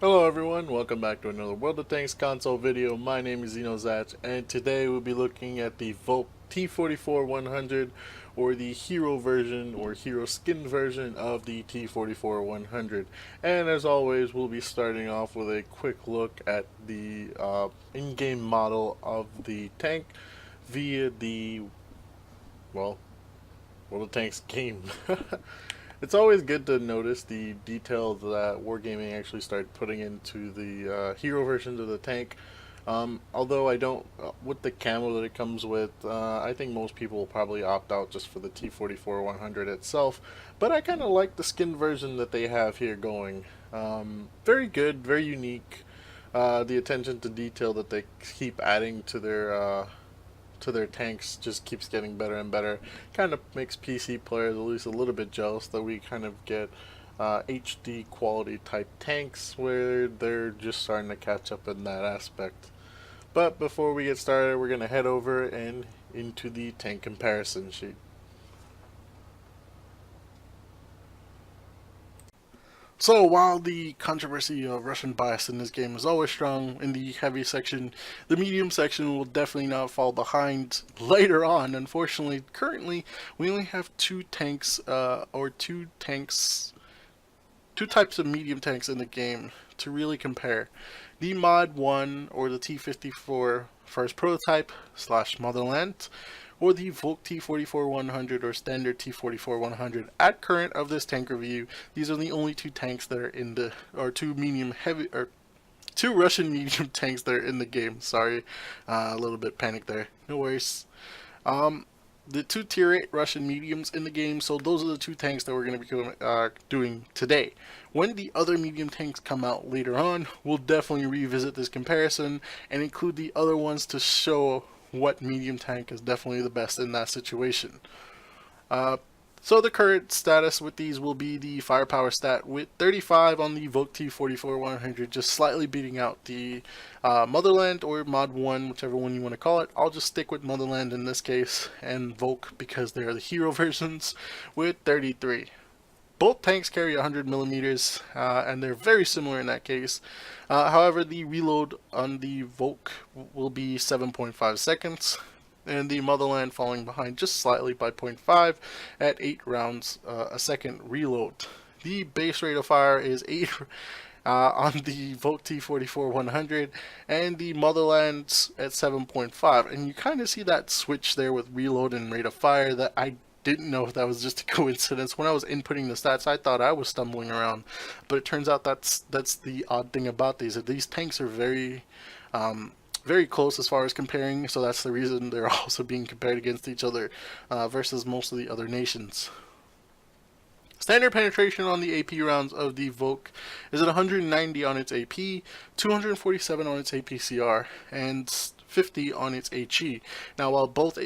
Hello everyone, welcome back to another World of Tanks console video. My name is Zach, and today we'll be looking at the Volk T-44-100, or the hero version, or hero skin version of the T-44-100. And as always, we'll be starting off with a quick look at the in-game model of the tank via the, well, World of Tanks game. It's always good to notice the details that Wargaming actually started putting into the hero versions of the tank. Although I don't, with the camo that it comes with, I think most people will probably opt out just for the T-44-100 itself. But I kind of like the skin version that they have here going. Very good, very unique. The attention to detail that they keep adding to their tanks just keeps getting better and better. Kind of makes PC players at least a little bit jealous that we kind of get HD quality type tanks where they're just starting to catch up in that aspect. But before we get started, we're going to head over and into the tank comparison sheet. So while the controversy of Russian bias in this game is always strong in the heavy section, the medium section will definitely not fall behind later on. Unfortunately, currently we only have two types of medium tanks in the game to really compare. The Mod 1 or the T-54 first prototype / Motherland, or the Volk T-44-100 or standard T-44-100. At current of this tank review, these are the only two tanks that are in the, or two medium heavy, or two Russian medium tanks that are in the game. Sorry, a little bit panicked there. No worries. The two tier 8 Russian mediums in the game, so those are the two tanks that we're going to be doing today. When the other medium tanks come out later on, we'll definitely revisit this comparison and include the other ones to show what medium tank is definitely the best in that situation. So the current status with these will be the firepower stat with 35 on the Volk T-44-100, just slightly beating out the Motherland or Mod 1, whichever one you want to call it. I'll just stick with Motherland in this case, and Volk because they're the hero versions, with 33. Both tanks carry 100 millimeters, and they're very similar in that case. However, the reload on the Volk will be 7.5 seconds, and the Motherland falling behind just slightly by 0.5 at 8 rounds a second reload. The base rate of fire is 8 on the Volk T-44-100, and the Motherland's at 7.5. And you kind of see that switch there with reload and rate of fire that I didn't know if that was just a coincidence. When I was inputting the stats, I thought I was stumbling around, but it turns out that's the odd thing about these. These tanks are very close as far as comparing, so that's the reason they're also being compared against each other versus most of the other nations. Standard penetration on the AP rounds of the Volk is at 190 on its AP, 247 on its APCR, and 50 on its HE. Now, while both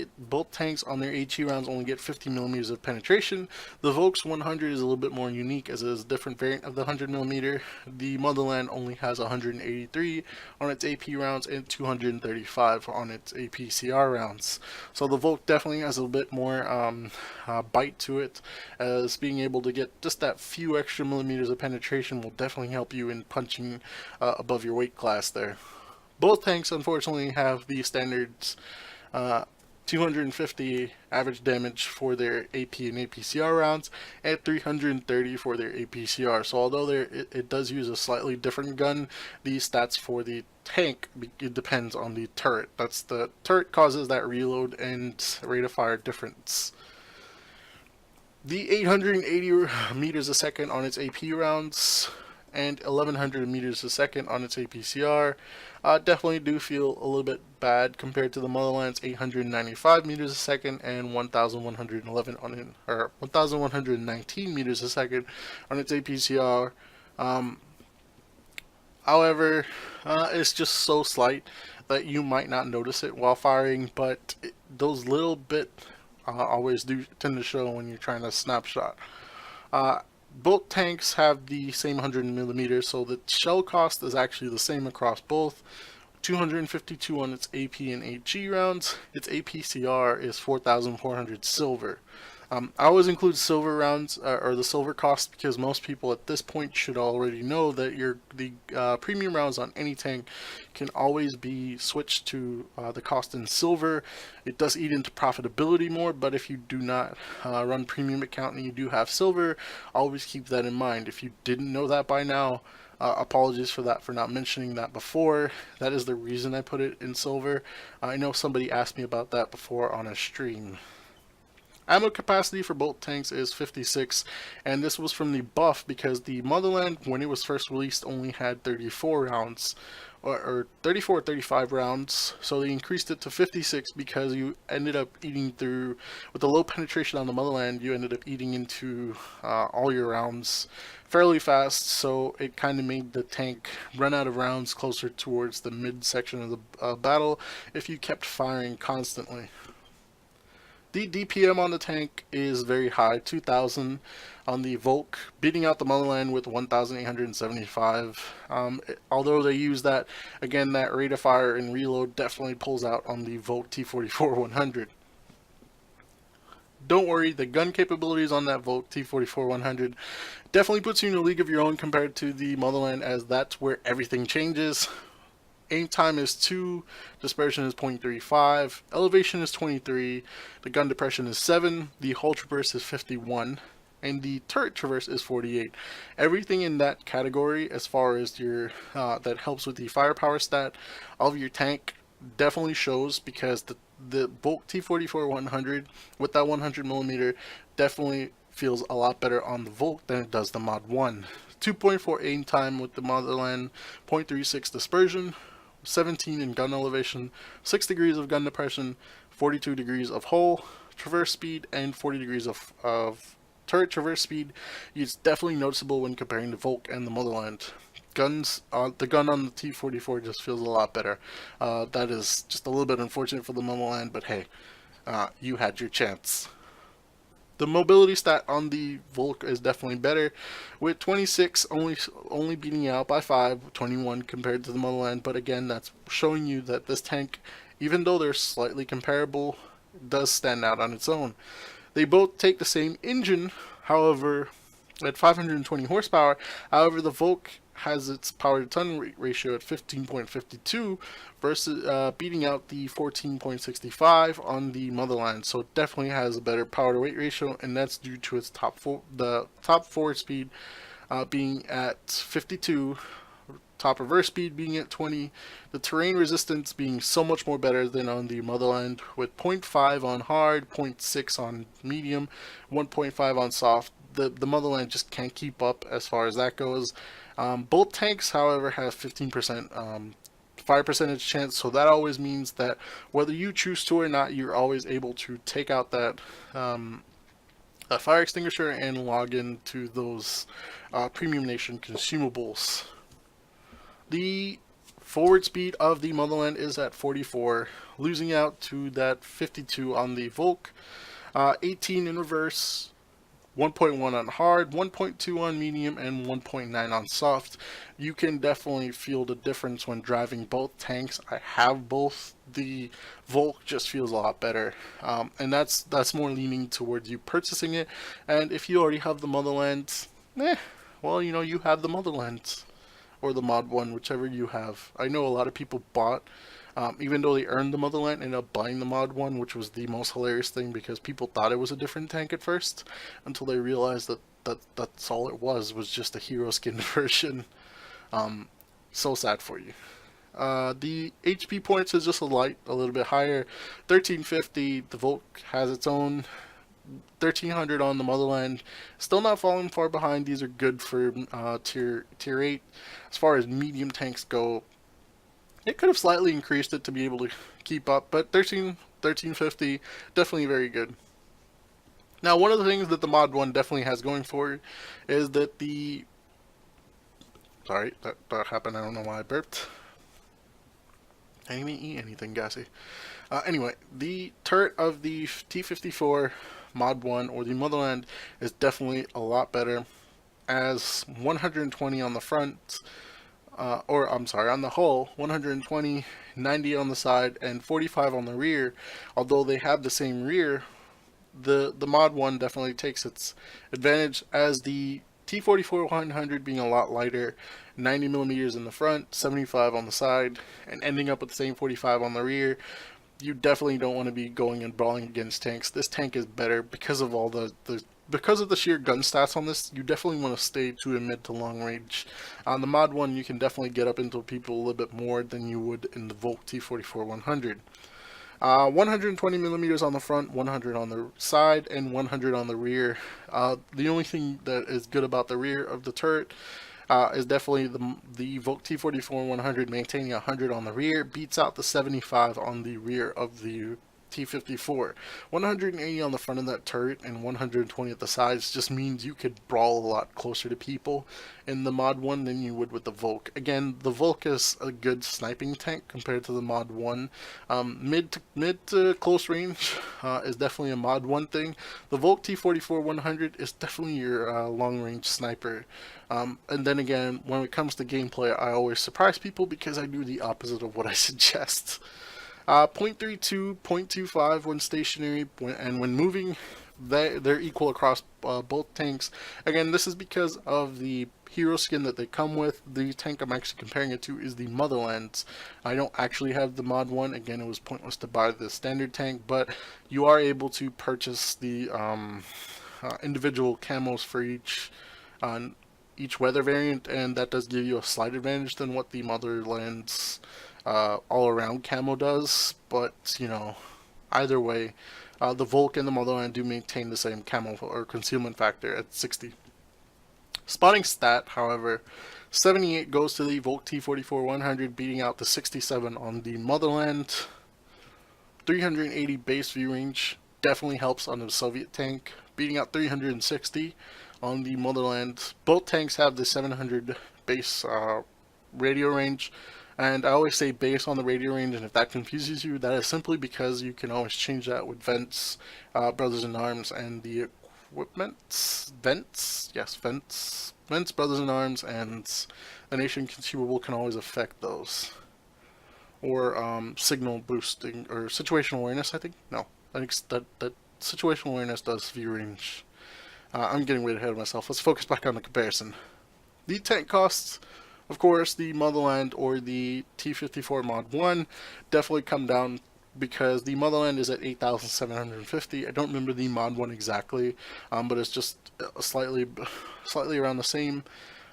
tanks on their HE rounds only get 50 millimeters of penetration, the Volk's 100 is a little bit more unique as it is a different variant of the 100 millimeter. The Motherland only has 183 on its AP rounds and 235 on its APCR rounds. So the Volk definitely has a little bit more bite to it, as being able to get just that few extra millimeters of penetration will definitely help you in punching above your weight class there. Both tanks, unfortunately, have the standards 250 average damage for their AP and APCR rounds, and 330 for their APCR. So although it does use a slightly different gun, the stats for the tank, it depends on the turret. That's the turret causes that reload and rate of fire difference. The 880 meters a second on its AP rounds and 1100 meters a second on its APCR definitely do feel a little bit bad compared to the Motherland's 895 meters a second and 1111 on it, or 1119 meters a second on its APCR. However, it's just so slight that you might not notice it while firing, but those little bit always do tend to show when you're trying to snapshot. Both tanks have the same 100 millimeters, so the shell cost is actually the same across both. 252 on its AP and HE rounds. Its APCR is 4,400 silver. I always include silver rounds or the silver cost because most people at this point should already know that the premium rounds on any tank can always be switched to the cost in silver. It does eat into profitability more, but if you do not run premium account and you do have silver, always keep that in mind. If you didn't know that by now, apologies for that, for not mentioning that before. That is the reason I put it in silver. I know somebody asked me about that before on a stream. Ammo capacity for both tanks is 56, and this was from the buff because the Motherland, when it was first released, only had 34 rounds, or 34 or 35 rounds, so they increased it to 56 because you ended up eating through, with the low penetration on the Motherland, you ended up eating into all your rounds fairly fast, so it kind of made the tank run out of rounds closer towards the mid section of the battle if you kept firing constantly. The DPM on the tank is very high, 2,000 on the Volk, beating out the Motherland with 1,875. Although they use that, again, that rate of fire and reload definitely pulls out on the Volk T-44-100. Don't worry, the gun capabilities on that Volk T-44-100 definitely puts you in a league of your own compared to the Motherland, as that's where everything changes. Aim time is 2, dispersion is 0.35, elevation is 23, the gun depression is 7, the hull traverse is 51, and the turret traverse is 48. Everything in that category, as far as your that helps with the firepower stat of your tank, definitely shows, because the Volk T-44-100 with that 100mm definitely feels a lot better on the Volk than it does the Mod 1. 2.4 aim time with the Motherland, 0.36 dispersion, 17 in gun elevation, 6 degrees of gun depression, 42 degrees of hull traverse speed, and 40 degrees of turret traverse speed. It's definitely noticeable when comparing the Volk and the Motherland. The gun on the T-44 just feels a lot better. That is just a little bit unfortunate for the Motherland, but hey, you had your chance. The mobility stat on the Volk is definitely better, with 26 only beating out by 5, 21 compared to the Motherland. But again, that's showing you that this tank, even though they're slightly comparable, does stand out on its own. They both take the same engine, however, at 520 horsepower. However, the Volk has its power to ton ratio at 15.52 versus beating out the 14.65 on the Motherland. So it definitely has a better power to weight ratio, and that's due to its the top forward speed being at 52, top reverse speed being at 20, the terrain resistance being so much more better than on the Motherland, with 0.5 on hard, 0.6 on medium, 1.5 on soft. The Motherland just can't keep up as far as that goes. Both tanks, however, have 15% fire percentage chance, so that always means that whether you choose to or not, you're always able to take out that fire extinguisher and log into those Premium Nation consumables. The forward speed of the Motherland is at 44, losing out to that 52 on the Volk, 18 in reverse, 1.1 on hard, 1.2 on medium, and 1.9 on soft. You can definitely feel the difference when driving both tanks. I have both. The Volk just feels a lot better, and that's more leaning towards you purchasing it. And if you already have the Motherland, well, you know, you have the Motherland or the Mod 1, whichever you have. I know a lot of people bought, even though they earned the Motherland, ended up buying the Mod 1, which was the most hilarious thing because people thought it was a different tank at first until they realized that's all it was just a hero skin version. So sad for you. The HP points is just a little bit higher, 1350. The Volk has its own 1300 on the Motherland. Still not falling far behind. These are good for tier 8. As far as medium tanks go, it could have slightly increased it to be able to keep up, but 1350, definitely very good. Now, one of the things that the Mod 1 definitely has going for it is that the... Sorry, that happened. I don't know why I burped. I didn't even eat anything gassy. Anyway, the turret of the T-54 Mod 1 or the Motherland is definitely a lot better, as 120 on the front, or I'm sorry, on the hull, 120, 90 on the side, and 45 on the rear. Although they have the same rear, the Mod 1 definitely takes its advantage, as the T-44-100 being a lot lighter, 90 millimeters in the front, 75 on the side, and ending up with the same 45 on the rear. You definitely don't want to be going and brawling against tanks. This tank is better because of all because of the sheer gun stats on this. You definitely want to stay to a mid to long range. On the Mod 1, you can definitely get up into people a little bit more than you would in the Volk T-44-100. 120 millimeters on the front, 100 on the side, and 100 on the rear. The only thing that is good about the rear of the turret is definitely the Volk T-44-100 maintaining 100 on the rear beats out the 75 on the rear of the T-54. 180 on the front of that turret and 120 at the sides just means you could brawl a lot closer to people in the Mod 1 than you would with the Volk. Again, the Volk is a good sniping tank compared to the Mod 1. Mid to close range is definitely a Mod 1 thing. The Volk T-44-100 is definitely your long range sniper. And then again, when it comes to gameplay, I always surprise people because I do the opposite of what I suggest. 0.32, 0.25 when stationary, and when moving, they're equal across both tanks. Again, this is because of the hero skin that they come with. The tank I'm actually comparing it to is the Motherlands. I don't actually have the Mod 1. Again, it was pointless to buy the standard tank, but you are able to purchase the individual camos for each weather variant, and that does give you a slight advantage than what the Motherlands all-around camo does. But you know, either way, the Volk and the Motherland do maintain the same camo or concealment factor at 60. Spotting stat, however, 78 goes to the Volk T-44-100, beating out the 67 on the Motherland. 380 base view range definitely helps on the Soviet tank, beating out 360 on the Motherland. Both tanks have the 700 base radio range, and I always say base on the radio range, and if that confuses you, that is simply because you can always change that with Vents, Brothers in Arms, and the equipment. Vents, Brothers in Arms, and the Nation Consumable can always affect those. Or signal boosting, or situational awareness, I think? No, I think that situational awareness does view range. I'm getting way ahead of myself. Let's focus back on the comparison. The tank costs, of course, the Motherland or the T-54 Mod 1 definitely come down because the Motherland is at 8,750. I don't remember the Mod 1 exactly, but it's just slightly around the same.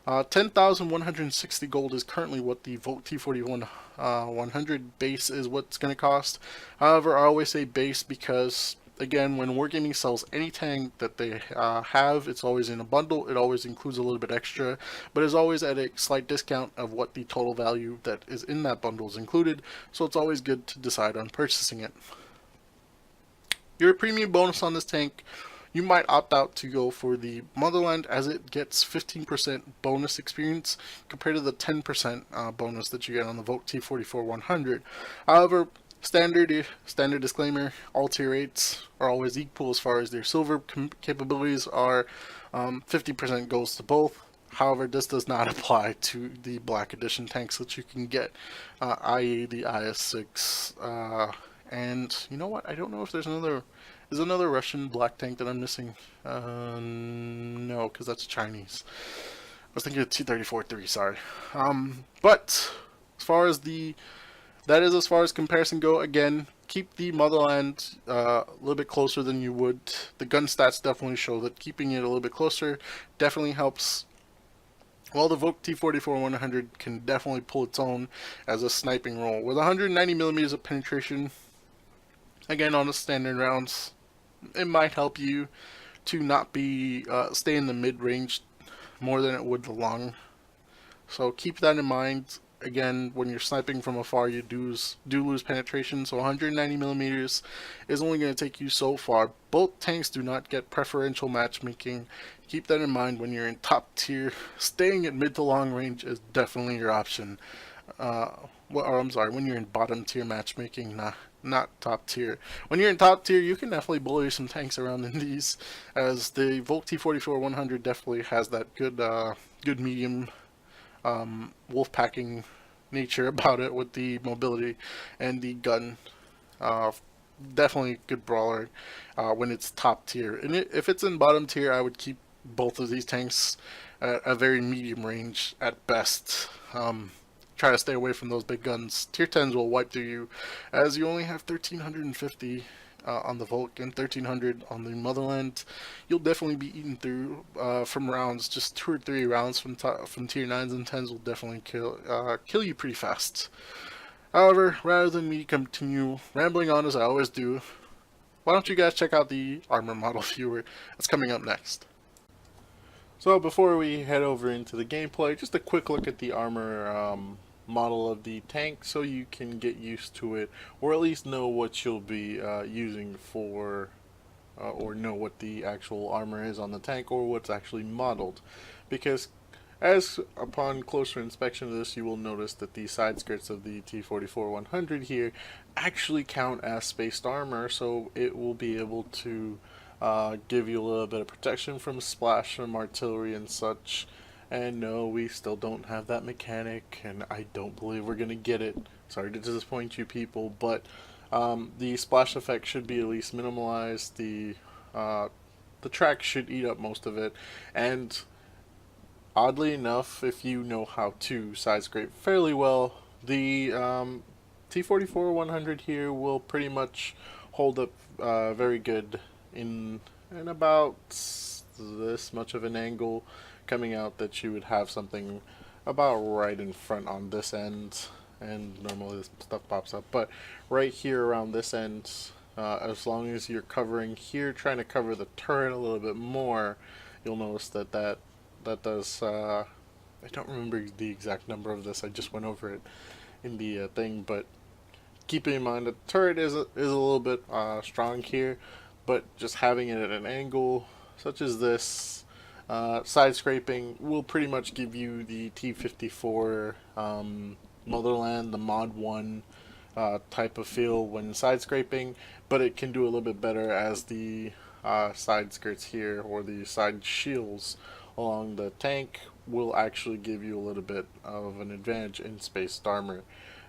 10,160 gold is currently what the Volk T-41-100 base is what's going to cost. However, I always say base because, again, when Wargaming sells any tank that they have, it's always in a bundle. It always includes a little bit extra, but is always at a slight discount of what the total value that is in that bundle is included, so it's always good to decide on purchasing it. Your premium bonus on this tank, you might opt out to go for the Motherland, as it gets 15% bonus experience compared to the 10% bonus that you get on the Volk T-44-100. However, standard disclaimer, all tier rates are always equal as far as their silver capabilities are. 50% goes to both. However, this does not apply to the Black Edition tanks that you can get, i.e. the IS-6. And you know what? I don't know if there's another Russian black tank that I'm missing. No, because that's Chinese. I was thinking of T-34-3, sorry. But as far as as far as comparison go, again, keep the Motherland a little bit closer than you would. The gun stats definitely show that keeping it a little bit closer definitely helps. While the Volk T-44-100 can definitely pull its own as a sniping role. With 190 millimeters of penetration, again on the standard rounds, it might help you to not be stay in the mid-range more than it would the long. So keep that in mind. Again, when you're sniping from afar, you do lose penetration, so 190 millimeters is only going to take you so far. Both tanks do not get preferential matchmaking. Keep that in mind when you're in top tier. Staying at mid to long range is definitely your option. When you're in bottom tier matchmaking, not top tier. When you're in top tier, you can definitely bully some tanks around in these, as the Volk T-44-100 definitely has that good medium wolf packing nature about it with the mobility and the gun definitely a good brawler when it's top tier. And if it's in bottom tier, I would keep both of these tanks at a very medium range at best. Try to stay away from those big guns. Tier 10s will wipe through you, as you only have 1350 on the Volk and 1300 on the Motherland. You'll definitely be eaten through from rounds. Just 2 or 3 rounds from tier 9s and 10s will definitely kill you pretty fast. However, rather than me continue rambling on as I always do, why don't you guys check out the armor model viewer that's coming up next. So before we head over into the gameplay, just a quick look at the armor model of the tank so you can get used to it, or at least know what you'll be using for, or know what the actual armor is on the tank, or what's actually modeled. Because as upon closer inspection of this, you will notice that the side skirts of the T-44-100 here actually count as spaced armor, so it will be able to give you a little bit of protection from splash from artillery and such. And no, we still don't have that mechanic, and I don't believe we're gonna get it. Sorry to disappoint you people, but the splash effect should be at least minimalized. The track should eat up most of it, and oddly enough, if you know how to side scrape fairly well, the T-44-100 here will pretty much hold up very good in about this much of an angle coming out, that you would have something about right in front on this end, and normally this stuff pops up, but right here around this end, as long as you're covering here, trying to cover the turret a little bit more, you'll notice that does I don't remember the exact number of this, I just went over it in the thing, but keeping in mind that the turret is a little bit strong here, but just having it at an angle such as this, side scraping will pretty much give you the T-54 Motherland, the Mod 1 type of feel when side scraping, but it can do a little bit better as the side skirts here, or the side shields along the tank, will actually give you a little bit of an advantage in spaced armor.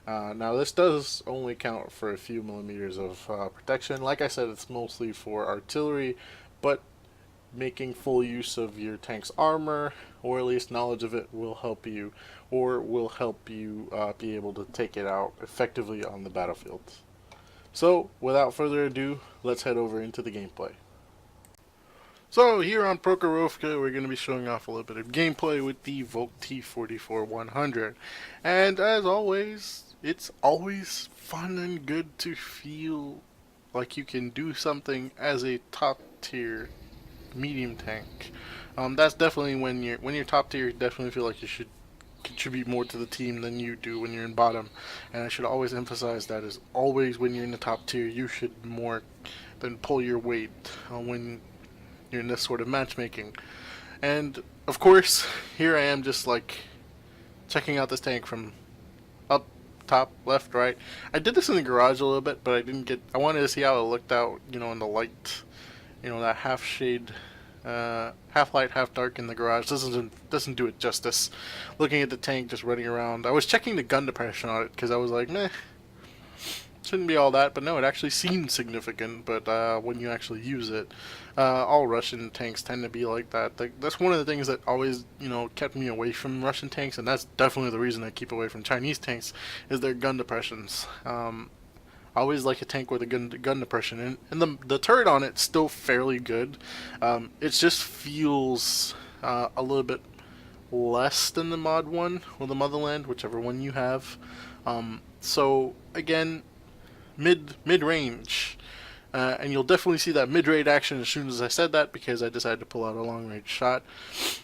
Now this does only count for a few millimeters of protection. Like I said, it's mostly for artillery, but making full use of your tank's armor, or at least knowledge of it, will help you, be able to take it out effectively on the battlefield. So without further ado, let's head over into the gameplay. So here on Prokhorovka, we're going to be showing off a little bit of gameplay with the Volk T-44-100. And as always, it's always fun and good to feel like you can do something as a top tier medium tank. That's definitely when you're top tier, you definitely feel like you should contribute more to the team than you do when you're in bottom. And I should always emphasize that, is always when you're in the top tier, you should more than pull your weight when you're in this sort of matchmaking. And of course, here I am just like checking out this tank from up, top, left, right. I did this in the garage a little bit, but I wanted to see how it looked out, in the light, that half shade, half light, half dark in the garage doesn't do it justice. Looking at the tank just running around, I was checking the gun depression on it because I was like, meh, shouldn't be all that, but no, it actually seemed significant. But when you actually use it, all Russian tanks tend to be like that. That's one of the things that always, kept me away from Russian tanks, and that's definitely the reason I keep away from Chinese tanks, is their gun depressions. I always like a tank with a gun depression, and the turret on it's still fairly good. It just feels a little bit less than the Mod 1 or the Motherland, whichever one you have. So again, mid range, and you'll definitely see that mid range action as soon as I said that, because I decided to pull out a long range shot.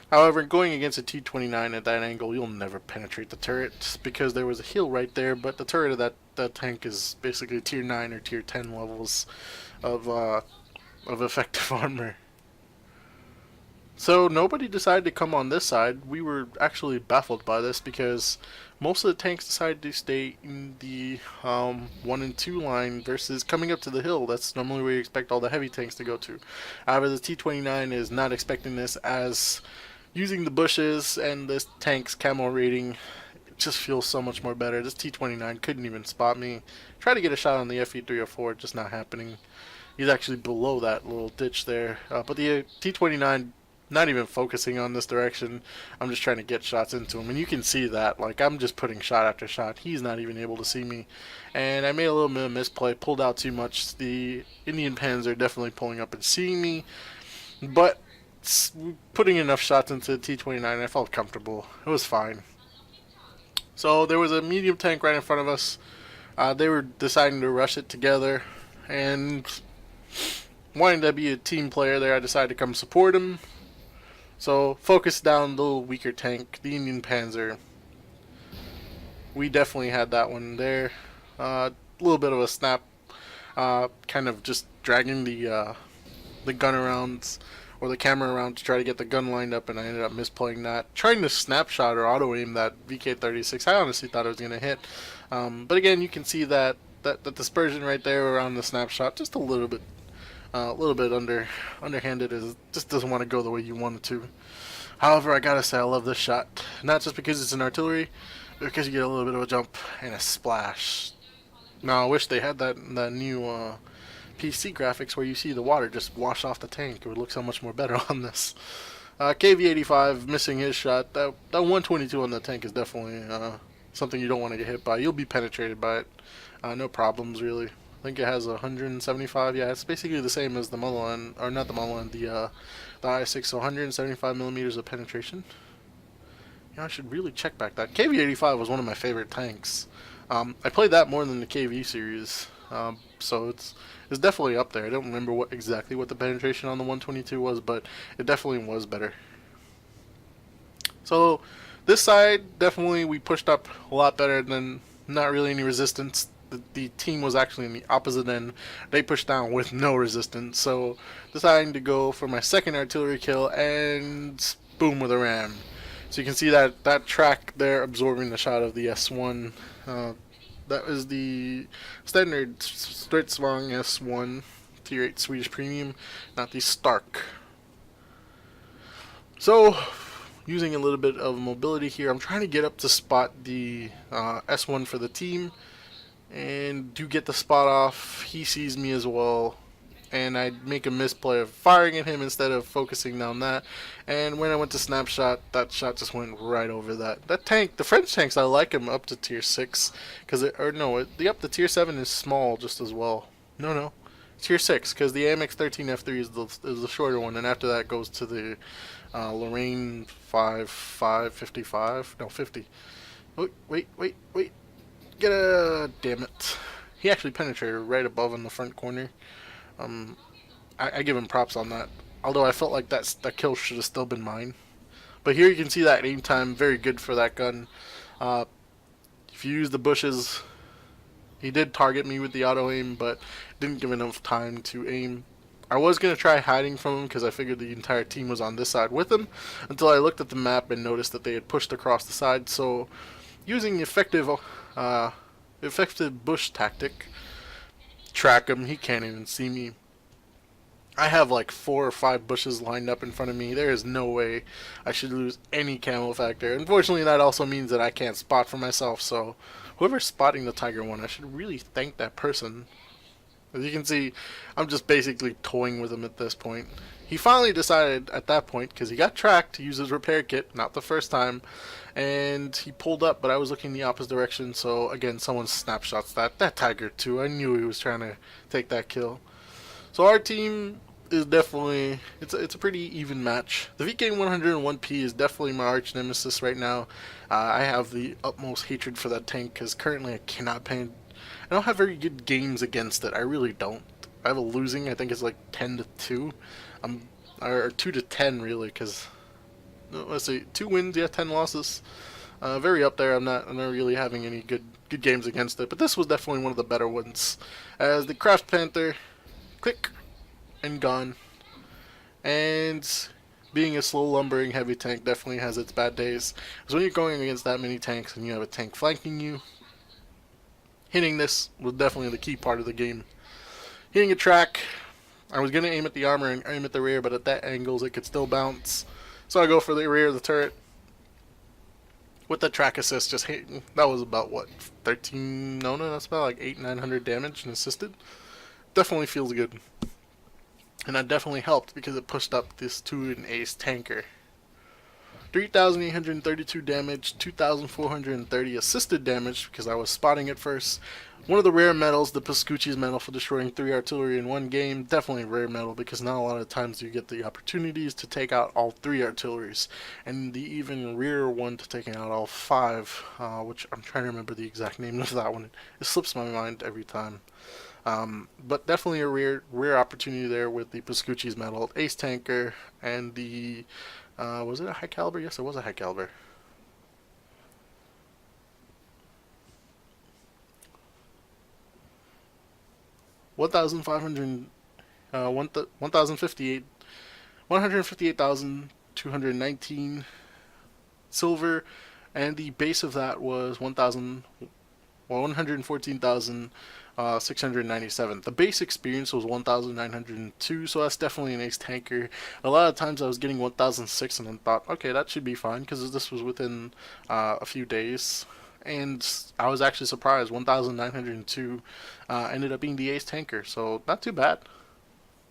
However, going against a T-29 at that angle, you'll never penetrate the turret because there was a hill right there. But the turret of that tank is basically tier 9 or tier 10 levels of effective armor. So nobody decided to come on this side. We were actually baffled by this because most of the tanks decided to stay in the 1 and 2 line versus coming up to the hill. That's normally where you expect all the heavy tanks to go to. However, the T-29 is not expecting this, as using the bushes and this tank's camo rating just feels so much more better. This T-29 couldn't even spot me. Try to get a shot on the FE-304, just not happening. He's actually below that little ditch there. But the T-29, not even focusing on this direction. I'm just trying to get shots into him. And you can see that. Like, I'm just putting shot after shot. He's not even able to see me. And I made a little bit of misplay. Pulled out too much. The Indian Panzer definitely pulling up and seeing me. But putting enough shots into the T-29, I felt comfortable. It was fine. So there was a medium tank right in front of us. They were deciding to rush it together. And wanting to be a team player there, I decided to come support him. So focus down the little weaker tank, the Indian Panzer. We definitely had that one there. A little bit of a snap, kind of just dragging the gun around, or the camera around, to try to get the gun lined up, and I ended up misplaying that. Trying to snapshot or auto aim that VK-36, I honestly thought it was going to hit. But again, you can see that dispersion right there around the snapshot, just a little bit underhanded. It just doesn't want to go the way you want it to. However, I gotta say I love this shot, not just because it's an artillery, but because you get a little bit of a jump and a splash. Now I wish they had that new PC graphics where you see the water just wash off the tank. It would look so much more better on this. KV-85 missing his shot. That 122 on the tank is definitely something you don't want to get hit by. You'll be penetrated by it. No problems really. I think it has 175. Yeah, it's basically the same as the Motherland, or not the Motherland, the I-6. So 175 millimeters of penetration. Yeah, I should really check back that. KV-85 was one of my favorite tanks. I played that more than the KV series, so it's definitely up there. I don't remember exactly what the penetration on the 122 was, but it definitely was better. So this side, definitely we pushed up a lot better than not really any resistance. The team was actually in the opposite end. They pushed down with no resistance, so deciding to go for my second artillery kill, and boom with a ram. So you can see that track there absorbing the shot of the S1. That was the standard Stridsvagn S1 Tier 8 Swedish Premium, not the Stark. So, using a little bit of mobility here, I'm trying to get up to spot the S1 for the team, and do get the spot off. He sees me as well, and I make a misplay of firing at him instead of focusing down that. And when I went to snapshot, that shot just went right over that. That tank, the French tanks, I like them up to tier 6, because the up to tier 7 is small just as well. No, tier 6, because the AMX 13F3 is the shorter one, and after that goes to the Lorraine 55, no 50. Wait. Damn it. He actually penetrated right above in the front corner. I give him props on that. Although I felt like that kill should have still been mine. But here you can see that aim time, very good for that gun. If you use the bushes, he did target me with the auto aim, but didn't give enough time to aim. I was going to try hiding from him because I figured the entire team was on this side with him, until I looked at the map and noticed that they had pushed across the side. So using effective bush tactic, track him, he can't even see me. I have like 4 or 5 bushes lined up in front of me. There is no way I should lose any camo factor. Unfortunately, that also means that I can't spot for myself, so whoever's spotting the Tiger one, I should really thank that person. As you can see, I'm just basically toying with him at this point. He finally decided at that point, because he got tracked, to use his repair kit, not the first time, and he pulled up, but I was looking the opposite direction, so again, someone snapshots that Tiger too. I knew he was trying to take that kill. So our team is definitely, it's a pretty even match. The VK-101P is definitely my arch nemesis right now. I have the utmost hatred for that tank, because currently I cannot I don't have very good games against it. I really don't. I have a losing, I think it's like 10-2. Or 2-10 really, because let's see, 2 wins, yeah, 10 losses. Very up there. I'm not really having any good games against it, but this was definitely one of the better ones. As the Craft Panther, click, and gone. And being a slow lumbering heavy tank definitely has its bad days. Because when you're going against that many tanks and you have a tank flanking you, hitting this was definitely the key part of the game. Hitting a track, I was going to aim at the armor and aim at the rear, but at that angles it could still bounce. So I go for the rear of the turret. with the track assist just hitting, that was about what, 13, no, that's about like 800-900 damage and assisted. Definitely feels good. And that definitely helped because it pushed up this to an ace tanker. 3,832 damage, 2,430 assisted damage because I was spotting it first. One of the rare medals, the Pascucci's medal for destroying 3 artillery in one game. Definitely a rare medal because not a lot of times you get the opportunities to take out all 3 artilleries. And the even rarer one to taking out all 5, which I'm trying to remember the exact name of that one. It slips my mind every time. But definitely a rare opportunity there with the Pascucci's medal, ace tanker, and the was it a high caliber? Yes, it was a high caliber. One thousand 158,219 silver, and the base of that was 114,697. The base experience was 1,902, so that's definitely an ace tanker. A lot of times I was getting 1,006 and then thought, okay, that should be fine because this was within a few days. And I was actually surprised. 1,902 ended up being the ace tanker, so not too bad.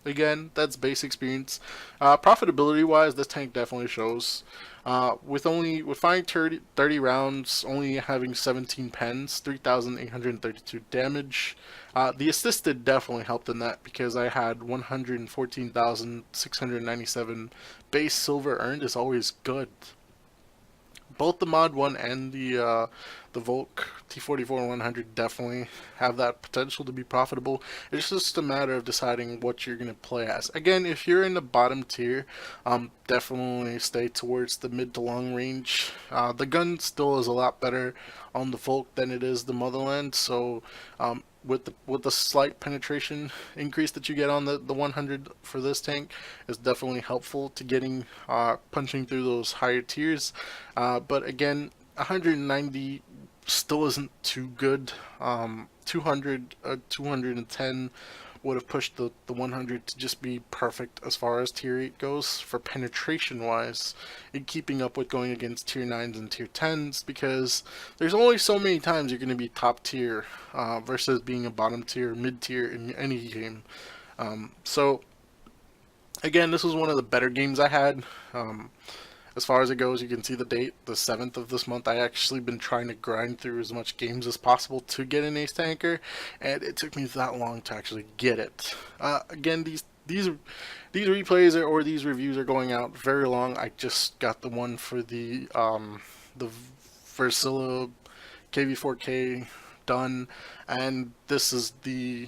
Again, that's base experience. Profitability wise, this tank definitely shows. With firing 30 rounds, only having 17 pens, 3,832 damage. The assisted definitely helped in that because I had 114,697 base silver earned is always good. Both the Mod 1 and the Volk T-44-100 definitely have that potential to be profitable. It's just a matter of deciding what you're going to play as. Again, if you're in the bottom tier, definitely stay towards the mid to long range. The gun still is a lot better on the Volk than it is the Motherland, so with the slight penetration increase that you get on the 100 for this tank is definitely helpful to getting punching through those higher tiers. But again, 190 still isn't too good. 210 would have pushed the 100 to just be perfect as far as tier 8 goes for penetration wise, and keeping up with going against tier 9s and tier 10s, because there's only so many times you're going to be top tier versus being a bottom tier, mid tier in any game. So again, this was one of the better games I had. As far as it goes, you can see the date, the 7th of this month. I actually been trying to grind through as much games as possible to get an ace tanker, and it took me that long to actually get it. Again, these replays or these reviews are going out very long. I just got the one for the Versilla KV4K done, and this is the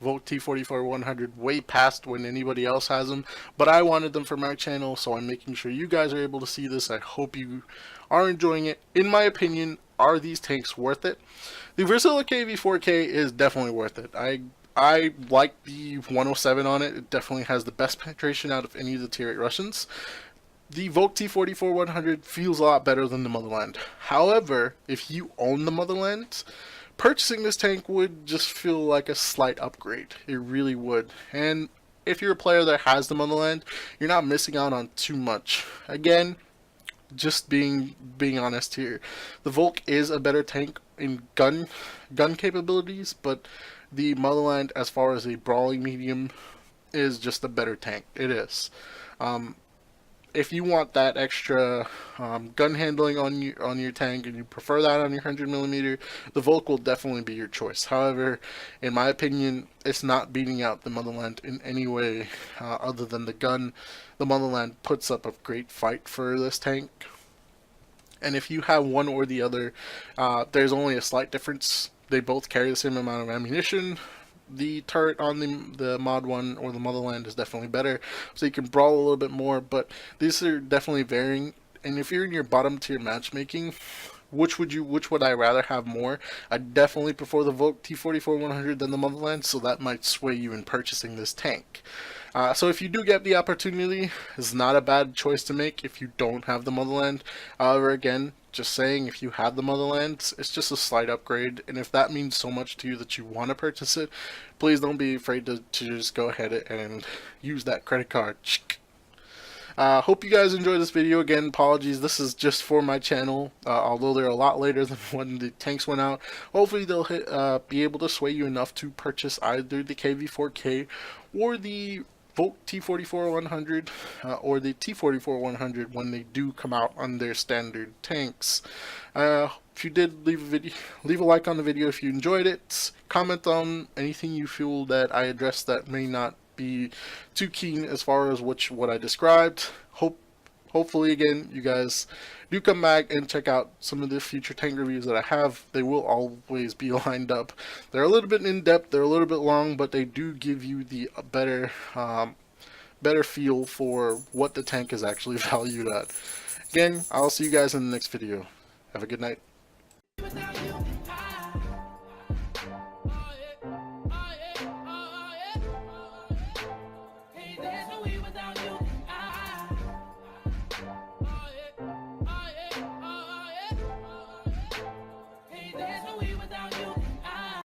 Volk T-44-100 way past when anybody else has them, but I wanted them for my channel, so I'm making sure you guys are able to see this. I hope you are enjoying it. In my opinion, are these tanks worth it? The Versilla KV4K is definitely worth it. I like the 107 on it. It definitely has the best penetration out of any of the tier 8 Russians. The Volk T-44-100 feels a lot better than the Motherland. However, if you own the Motherland, purchasing this tank would just feel like a slight upgrade. It really would. And if you're a player that has the Motherland, you're not missing out on too much. Again, just being honest here, the Volk is a better tank in gun capabilities, but the Motherland, as far as a brawling medium, is just a better tank. It is. If you want that extra gun handling on your tank and you prefer that on your 100mm, the Volk will definitely be your choice. However, in my opinion, it's not beating out the Motherland in any way other than the gun. The Motherland puts up a great fight for this tank. And if you have one or the other, there's only a slight difference. They both carry the same amount of ammunition. The turret on the Mod 1 or the Motherland is definitely better, so you can brawl a little bit more, but these are definitely varying. And if you're in your bottom tier matchmaking, which would I rather have more? I definitely prefer the Volk T-44-100 than the Motherland, so that might sway you in purchasing this tank. So if you do get the opportunity, it's not a bad choice to make if you don't have the Motherland. However, again, just saying, if you have the Motherland, it's just a slight upgrade, and if that means so much to you that you want to purchase it, please don't be afraid to just go ahead and use that credit card. Hope you guys enjoyed this video. Again, apologies, this is just for my channel, although they're a lot later than when the tanks went out. Hopefully they'll be able to sway you enough to purchase either the KV4K or the Volk T-44-100 or the T-44-100 when they do come out on their standard tanks. If you did, leave a like on the video if you enjoyed it. Comment on anything you feel that I addressed that may not be too keen as far as what I described. Hopefully, again, you guys do come back and check out some of the future tank reviews that I have. They will always be lined up. They're a little bit in depth, they're a little bit long, but they do give you the better feel for what the tank is actually valued at. Again, I'll see you guys in the next video. Have a good night.